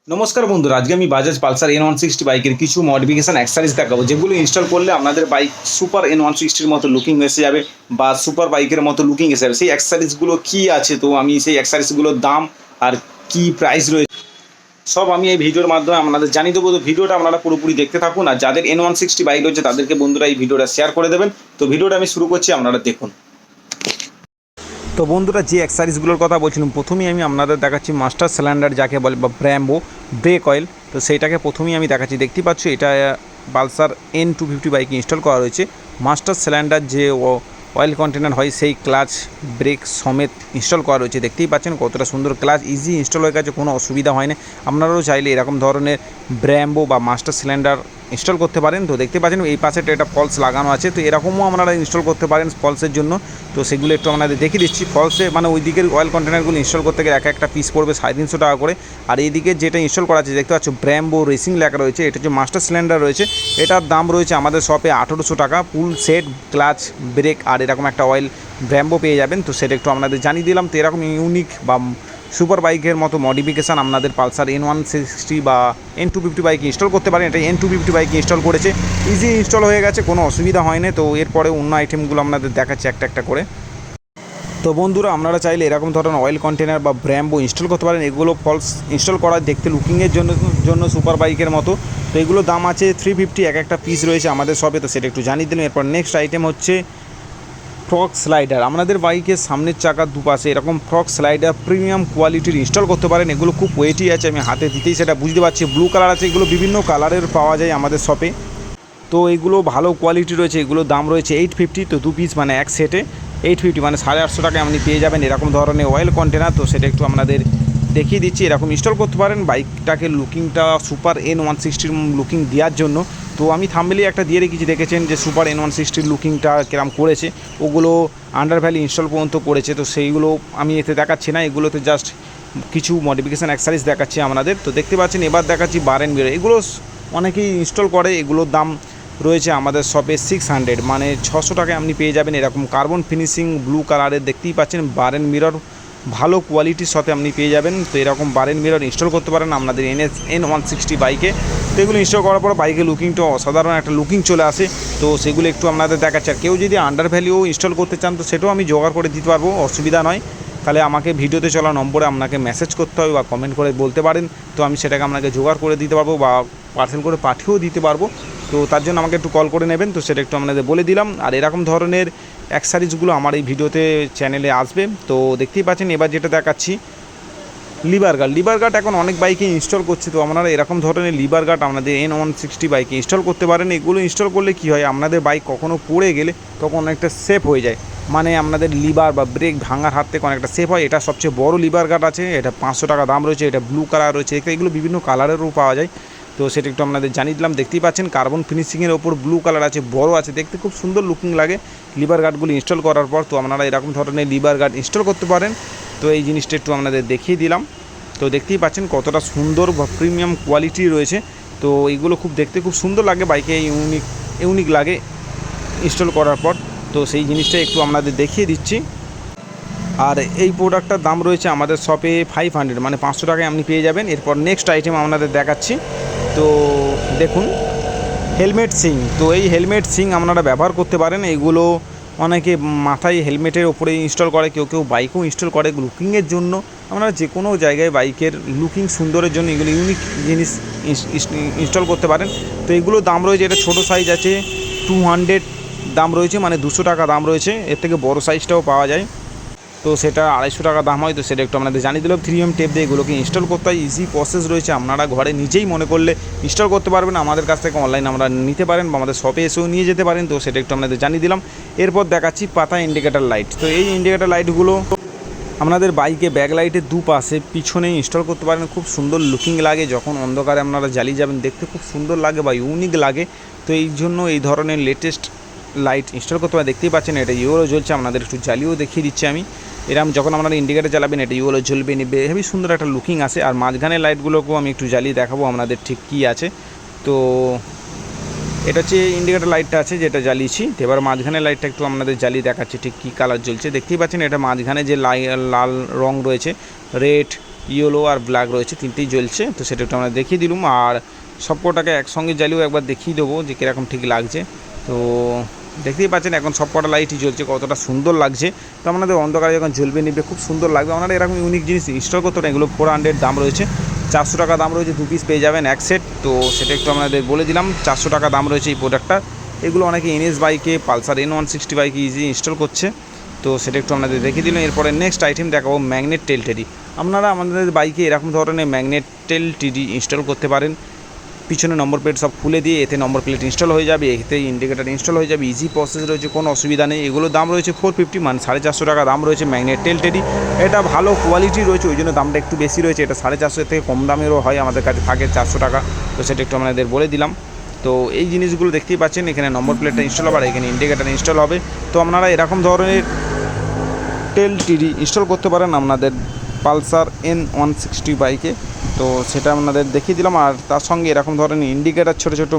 নমস্কার বন্ধুরা, আজকে আমি বাজাজ পালসার N160 বাইকের কিছু মডিফিকেশন অ্যাক্সেসরিজ দেখাবো, যেগুলো ইনস্টল করলে আপনাদের বাইক সুপার N160-র মতো লুকিং এসে যাবে বা সুপার বাইকের মতো লুকিং এসে যাবে। সেই অ্যাক্সেসরিজগুলো কী আছে, তো আমি সেই অ্যাক্সেসরিজগুলোর দাম আর কি প্রাইস রয়েছে সব আমি এই ভিডিওর মাধ্যমে আপনাদের জানিয়ে দেবো। তো ভিডিওটা আপনারা পুরোপুরি দেখতে থাকুন, আর যাদের N160 বাইক রয়েছে তাদেরকে বন্ধুরা এই ভিডিওটা শেয়ার করে দেবেন। তো ভিডিওটা আমি শুরু করছি, আপনারা দেখুন। তো বন্ধুরা, যে অ্যাক্সেসরিজগুলোর কথা বলছিলাম, প্রথমেই আমি আপনাদের দেখাচ্ছি মাস্টার সিলিন্ডার, যাকে বলে বা ব্র্যাম্বো ব্রেক অয়েল। তো সেইটাকে প্রথমেই আমি দেখাচ্ছি, দেখতেই পাচ্ছ এটা পালসার N250 বাইকে ইনস্টল করা রয়েছে। মাস্টার সিলিন্ডার যে অয়েল কন্টেনার হয়, সেই ক্লাচ ব্রেক সমেত ইনস্টল করা রয়েছে। দেখতেই পাচ্ছেন কতটা সুন্দর ক্লাচ, ইজি ইনস্টল হয়ে গেছে, কোনো অসুবিধা হয় না। আপনারাও চাইলে এরকম ধরনের ব্র্যাম্বো বা মাস্টার সিলিন্ডার ইনস্টল করতে পারেন। তো দেখতে পাচ্ছেন এই পাশে একটা ফলস লাগানো আছে, তো এরকমও আপনারা ইনস্টল করতে পারেন ফলসের জন্য। তো সেগুলো একটু আপনাদের দেখিয়ে দিচ্ছি। ফলসে মানে ওই দিকের অয়েল কন্টেনারগুলো ইনস্টল করতে গেলে একটা পিস পড়বে 350 টাকা করে। আর এই দিকে যেটা ইনস্টল করা আছে দেখতে পাচ্ছ ব্র্যাম্বো রেসিং লেখা রয়েছে, এটা হচ্ছে মাস্টার সিলিন্ডার রয়েছে। এটার দাম রয়েছে আমাদের শপে 1800 টাকা। ফুল সেট ক্লাচ ব্রেক আর এরকম একটা অয়েল ব্র্যাম্বো পেয়ে যাবেন। তো সেটা একটু আপনাদের জানিয়ে দিলাম। তো এরকম ইউনিক বা সুপার বাইকের মতো মডিফিকেশান আপনাদের পালসার N160 বা N250 বাইক ইনস্টল করতে পারেন। এটা N250 বাইক ইনস্টল করেছে, ইজি ইনস্টল হয়ে গেছে, কোনো অসুবিধা হয় না। তো এরপরে অন্য আইটেমগুলো আপনাদের দেখাচ্ছে একটা একটা করে। তো বন্ধুরা, আপনারা চাইলে এরকম ধরনের অয়েল কন্টেনার বা ব্র্যাম্বো ইনস্টল করতে পারেন। এগুলো ফলস ইনস্টল করা দেখতে লুকিংয়ের জন্য সুপার বাইকের মতো। তো এগুলো দাম আছে 350, একটা পিস রয়েছে আমাদের শপে। তো সেটা একটু জানিয়ে দিলাম। এরপর নেক্সট আইটেম হচ্ছে ফ্রক স্লাইডার। আপনাদের বাইকের সামনের চাকার দুপাশে এরকম ফ্রক স্লাইডার প্রিমিয়াম কোয়ালিটির ইনস্টল করতে পারেন। এগুলো খুব ওয়েটি আছে, আমি হাতে দিতেই সেটা বুঝতে পারছি। ব্লু কালার আছে, এগুলো বিভিন্ন কালারের পাওয়া যায় আমাদের শপে। তো এগুলো ভালো কোয়ালিটি রয়েছে, এগুলোর দাম রয়েছে 850। তো দু পিস মানে এক সেটে 850 মানে 850 টাকায় আপনি পেয়ে যাবেন এরকম ধরনের অয়েল কন্টেনার। তো সেটা একটু আপনাদের দেখিয়ে দিচ্ছি। এরকম ইনস্টল করতে পারেন বাইকটাকে লুকিংটা সুপার N160-র লুকিং দেওয়ার জন্য। তো আমি থাম্বনেলে একটা দিয়ে রেখেছি, দেখেছেন যে সুপার N160-র লুকিংটা কিরম করেছে। ওগুলো আন্ডার ভ্যালি ইনস্টল পর্যন্ত করেছে। তো সেইগুলো আমি এতে দেখাচ্ছি না, এগুলোতে জাস্ট কিছু মডিফিকেশান অ্যাক্সেসরিজ দেখাচ্ছি আপনাদের। তো দেখতে পাচ্ছেন, এবার দেখাচ্ছি বার অ্যান্ড মিরর। এগুলো অনেকেই ইনস্টল করে, এগুলোর দাম রয়েছে আমাদের শপে 600 মানে 600 টাকায় আপনি পেয়ে যাবেন এরকম কার্বন ফিনিশিং ব্লু কালারের। দেখতেই পাচ্ছেন বার অ্যান্ড মিরর ভালো কোয়ালিটির সাথে আপনি পেয়ে যাবেন। তো এরকম বার অ্যান্ড মিরর ইনস্টল করতে পারেন আপনাদের N160 বাইকে। তো এগুলো ইনস্টল করার পর বাইকের লুকিংটা অসাধারণ একটা লুকিং চলে আসে। তো সেগুলো একটু আপনাদের দেখাচ্ছে। আর কেউ যদি আন্ডার ভ্যালিও ইনস্টল করতে চান, তো সেটাও আমি জোগাড় করে দিতে পারবো, অসুবিধা নয়। তাহলে আমাকে ভিডিওতে চলা নম্বরে আপনাকে মেসেজ করতে হবে বা কমেন্ট করে বলতে পারেন। তো আমি সেটাকে আপনাকে জোগাড় করে দিতে পারবো বা পার্সেল করে পাঠিয়েও দিতে পারবো। তো তার জন্য আমাকে একটু কল করে নেবেন। তো সেটা একটু আপনাদের বলে দিলাম। আর এরকম ধরনের অ্যাক্সেসরিজগুলো আমার এই ভিডিওতে চ্যানেলে আসবে। তো দেখতেই পাচ্ছেন, এবার যেটা দেখাচ্ছি লিভার গার্ড এখন অনেক বাইকে ইনস্টল করছে। তো আপনারা এরকম ধরনের লিভার গার্ড আপনাদের N160 বাইকে ইনস্টল করতে পারেন। এগুলো ইনস্টল করলে কী হয়, আপনাদের বাইক কখনও পড়ে গেলে তখন অনেকটা সেফ হয়ে যায়, মানে আপনাদের লিভার বা ব্রেক ভাঙার হাত থেকে অনেকটা সেফ হয়। এটা সবচেয়ে বড় লিভার গার্ড আছে, এটা 500 টাকা দাম রয়েছে। এটা ব্লু কালার রয়েছে, এগুলো বিভিন্ন কালারেরও পাওয়া যায়। তো সেটা একটু আপনাদের জানিয়ে দিলাম। দেখতেই পাচ্ছেন কার্বন ফিনিশিংয়ের ওপর ব্লু কালার আছে, বড় আছে, দেখতে খুব সুন্দর লুকিং লাগে লিভার গার্ডগুলো ইনস্টল করার পর। তো আপনারা এরকম ধরনের লিভার গার্ড ইনস্টল করতে পারেন। তো এই জিনিসটা একটু আপনাদের দেখিয়ে দিলাম। তো দেখতেই পাচ্ছেন কতটা সুন্দর বা প্রিমিয়াম কোয়ালিটি রয়েছে। তো এইগুলো খুব দেখতে খুব সুন্দর লাগে, বাইকে ইউনিক লাগে ইনস্টল করার পর। তো সেই জিনিসটা একটু আপনাদের দেখিয়ে দিচ্ছি। আর এই প্রোডাক্টটার দাম রয়েছে আমাদের শপে 500 মানে 500 টাকায় আপনি পেয়ে যাবেন। এরপর নেক্সট আইটেম আপনাদের দেখাচ্ছি। তো দেখুন হেলমেট সিং। তো এই হেলমেট সিং আপনারা ব্যবহার করতে পারেন। এইগুলো অনেকে মাথায় হেলমেটের ওপরে ইনস্টল করে, কেউ বাইকেও ইনস্টল করে লুকিংয়ের জন্য। আপনারা যে কোনো জায়গায় বাইকের লুকিং সুন্দরের জন্য এগুলো ইউনিক জিনিস ইনস্টল করতে পারেন। তো এগুলোর দাম রয়েছে, এটা ছোটো সাইজ আছে 200 দাম রয়েছে, মানে 200 টাকা দাম রয়েছে। এর থেকে বড় সাইজটাও পাওয়া যায়, তো সেটা 250 টাকা দাম হয়। তো সেটা একটু আপনাদের জানিয়ে দিলাম। 3M টেপ দিয়ে এগুলোকে ইনস্টল করতে হয়, ইজি প্রসেস রয়েছে। আপনারা ঘরে নিজেই মনে করলে ইনস্টল করতে পারবেন। আমাদের কাছ থেকে অনলাইন আমরা নিতে পারেন বা আমাদের শপে এসেও নিয়ে যেতে পারেন। তো সেটা একটু আপনাদের জানিয়ে দিলাম। এরপর দেখাচ্ছি পাতা ইন্ডিকেটার লাইট। তো এই ইন্ডিকেটার লাইটগুলো আপনাদের বাইকে ব্যাক লাইটের দুপাশে পিছনে ইনস্টল করতে পারেন। খুব সুন্দর লুকিং লাগে, যখন অন্ধকারে আপনারা জ্বালিয়ে যাবেন দেখতে খুব সুন্দর লাগে বা ইউনিক লাগে। তো এই জন্য এই ধরনের লেটেস্ট লাইট ইনস্টল করতে পারেন। দেখতেই পাচ্ছেন এটা ইউরো জ্বলছে, আপনাদের একটু জ্বালিয়েও দেখিয়ে দিচ্ছি আমি। এরকম যখন আপনারা ইন্ডিকেটার জ্বালাবেন এটা ইউরো জ্বলবে, নেবে, হেবি সুন্দর একটা লুকিং আসে। আর মাঝখানের লাইটগুলোকেও আমি একটু জ্বালিয়ে দেখাবো আপনাদের ঠিক কী আছে। তো এটা হচ্ছে ইন্ডিকেটার লাইটটা আছে যেটা জ্বালিয়েছি। এবার মাঝখানের লাইটটা একটু আপনাদের জ্বালিয়ে দেখাচ্ছি ঠিক কী কালার জ্বলছে। দেখতেই পাচ্ছেন এটা মাঝখানে যে লাল রং রয়েছে, রেড ইয়েলো আর ব্ল্যাক রয়েছে, তিনটেই জ্বলছে। তো সেটা একটু আমরা দেখিয়ে দিলাম, আর সবকটাকে একসঙ্গে জ্বালিয়েও একবার দেখিয়ে দেবো যে কীরকম ঠিক লাগছে। তো দেখতেই পাচ্ছেন এখন সবকটা লাইটই জ্বলছে, কতটা সুন্দর লাগছে। তো আপনাদের অন্ধকারে যখন জ্বলবে নিবে খুব সুন্দর লাগবে। আপনারা এরকম ইউনিক জিনিস ইনস্টল করতে পারেন। এগুলো 400 দাম রয়েছে, 400 টাকা দাম রয়েছে, 2 পিস পেয়ে যাবেন এক সেট। তো সেটা একটু আপনাদের বলে দিলাম, 400 টাকা দাম রয়েছে এই প্রোডাক্টটা। এগুলো অনেকে NS বাইকে, পালসার N160 বাইকে ইজি ইনস্টল করছে। তো সেটা একটু আপনাদের দেখিয়ে দিলাম। এরপরে নেক্সট আইটেম দেখাবো ম্যাগনেট টেল টেডি। আপনারা আমাদের বাইকে এরকম ধরনের ম্যাগনেট টেল টেডি ইনস্টল করতে পারেন। পিছনে নম্বর প্লেট সব খুলে দিয়ে এতে নম্বর প্লেট ইনস্টল হয়ে যাবে, এতে ইন্ডিকেটার ইনস্টল হয়ে যাবে। ইজি প্রসেস রয়েছে, কোনো অসুবিধা নেই। এগুলোর দাম রয়েছে 450, মানে 450 টাকা দাম রয়েছে ম্যাগনেট টেল টেডি। এটা ভালো কোয়ালিটি রয়েছে, ওই জন্য দামটা একটু বেশি রয়েছে। এটা 450 থেকে কম দামেরও হয়, আমাদের কাছে থাকে 400 টাকা। তো সেটা একটু আপনাদের বলে দিলাম। তো এই জিনিসগুলো দেখতেই পাচ্ছেন, এখানে নম্বর প্লেটটা ইনস্টল হবে আর এখানে ইন্ডিকেটার ইনস্টল হবে। তো আপনারা এরকম ধরনের টেল টিডি ইনস্টল করতে পারেন আপনাদের পালসার N160 বাইকে। তো সেটা আপনাদের দেখিয়ে দিলাম। আর তার সঙ্গে এরকম ধরনের ইন্ডিকেটার, ছোটো ছোটো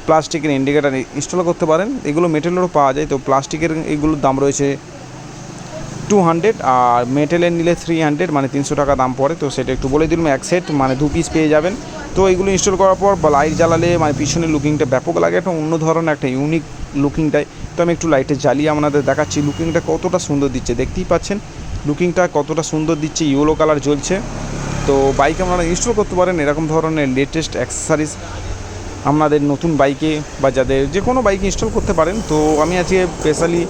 প্লাস্টিকের ইন্ডিকেটার ইনস্টল করতে পারেন। এগুলো মেটেলেরও পাওয়া যায়। তো প্লাস্টিকের এগুলোর দাম রয়েছে 200, আর মেটেলের নিলে 300, মানে 300 টাকা দাম পড়ে। তো সেটা একটু বলে দিলাম, এক সেট মানে 2 পিস পেয়ে যাবেন। তো এগুলো ইনস্টল করার পর লাইট জ্বালালে মানে পিছনের লুকিংটা ব্যাপক লাগে, একটা অন্য ধরনের একটা ইউনিক লুকিংটাই। তো আমি একটু লাইটে জ্বালিয়ে আপনাদের দেখাচ্ছি লুকিংটা কতটা সুন্দর দিচ্ছে। দেখতেই পাচ্ছেন লুকিংটা কতটা সুন্দর দিচ্ছে, ইয়েলো কালার জ্বলছে। তো বাইকে আপনারা ইনস্টল করতে পারেন এরকম ধরনের লেটেস্ট অ্যাক্সেসরিজ আপনাদের নতুন বাইকে, বা যাদের যে কোনো বাইকে ইনস্টল করতে পারেন। তো আমি আজকে স্পেশালি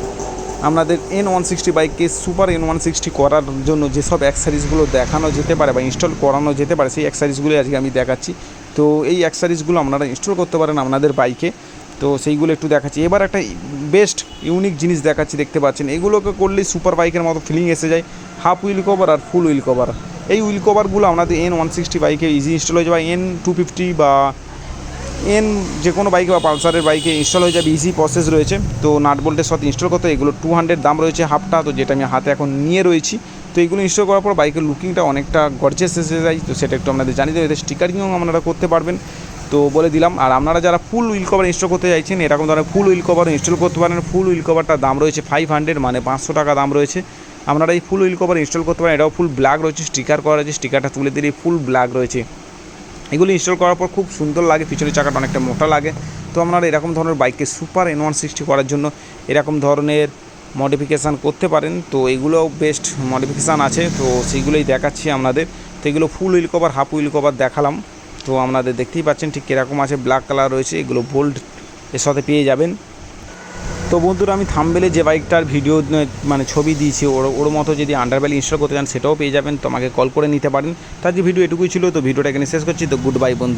আপনাদের N160 বাইককে সুপার N160 করার জন্য যেসব অ্যাক্সেসরিজগুলো দেখানো যেতে পারে বা ইনস্টল করানো যেতে পারে, সেই অ্যাক্সেসরিজগুলো আজকে আমি দেখাচ্ছি। তো এই অ্যাক্সেসরিজগুলো আপনারা ইনস্টল করতে পারেন আপনাদের বাইকে। তো সেইগুলো একটু দেখাচ্ছি। এবার একটা বেস্ট ইউনিক জিনিস দেখাচ্ছি, দেখতে পাচ্ছেন এগুলোকে করলেই সুপার বাইকের মতো ফিলিং এসে যায়। হাফ হুইল কভার আর ফুল হুইল কভার, এই হুইল কভারগুলো আপনাদের N160 বাইকে ইজি ইনস্টল হয়ে যাবে, N250 বা যে কোনো বাইকে বা পালসারের বাইকে ইনস্টল হয়ে যাবে, ইজি প্রসেস রয়েছে। তো নাট বোল্টের সাথে ইনস্টল করতে এগুলো 200 দাম রয়েছে হাফটা, তো যেটা আমি হাতে এখন নিয়ে রয়েছি। তো এইগুলো ইনস্টল করার পর বাইকের লুকিংটা অনেকটা গর্জিয়াস এসে যায়। তো সেটা একটু আপনাদের জানিয়ে দেবো, এতে স্টিকারিংও আপনারা করতে পারবেন। তো বলে দিলাম। আর আপনারা যারা ফুল হুইল কভার ইনস্টল করতে চাইছেন, এরকম ধরনের ফুল হুইল কভার ইনস্টল করতে পারেন। ফুল হুইল কভারটার দাম রয়েছে 500, মানে 500 টাকা দাম রয়েছে। আপনারা এই ফুল হুইল কভার ইনস্টল করতে পারেন। এটাও ফুল ব্ল্যাক রয়েছে, স্টিকার করা রয়েছে, স্টিকারটা তুলে দিলে ফুল ব্ল্যাক রয়েছে। এগুলো ইনস্টল করার পর খুব সুন্দর লাগে, পিছনের চাকাটা অনেকটা মোটা লাগে। তো আপনারা এরকম ধরনের বাইককে সুপার N160 করার জন্য এরকম ধরনের মডিফিকেশান করতে পারেন। তো এগুলোও বেস্ট মডিফিকেশান আছে, তো সেইগুলোই দেখাচ্ছি আপনাদের। তো এগুলো full wheel cover, half wheel cover দেখালাম। তো আপনাদের দেখতেই পাচ্ছেন ঠিক কীরকম আছে, ব্ল্যাক কালার রয়েছে। এগুলো বোল্ড এর সাথে পেয়ে যাবেন। তো বন্ধুরা, আমি থাম্বনেলে যে বাইকটার ভিডিও মানে ছবি দিয়েছি, ওর মতো যদি আন্ডারবেল ইনস্টল করতে চান সেটাও পেয়ে যাবেন। তো আমাকে কল করে নিতে পারেন। তার যে ভিডিও এটুকুই ছিল। তো ভিডিওটা এখানে শেষ করছি। তো গুড বাই বন্ধুরা।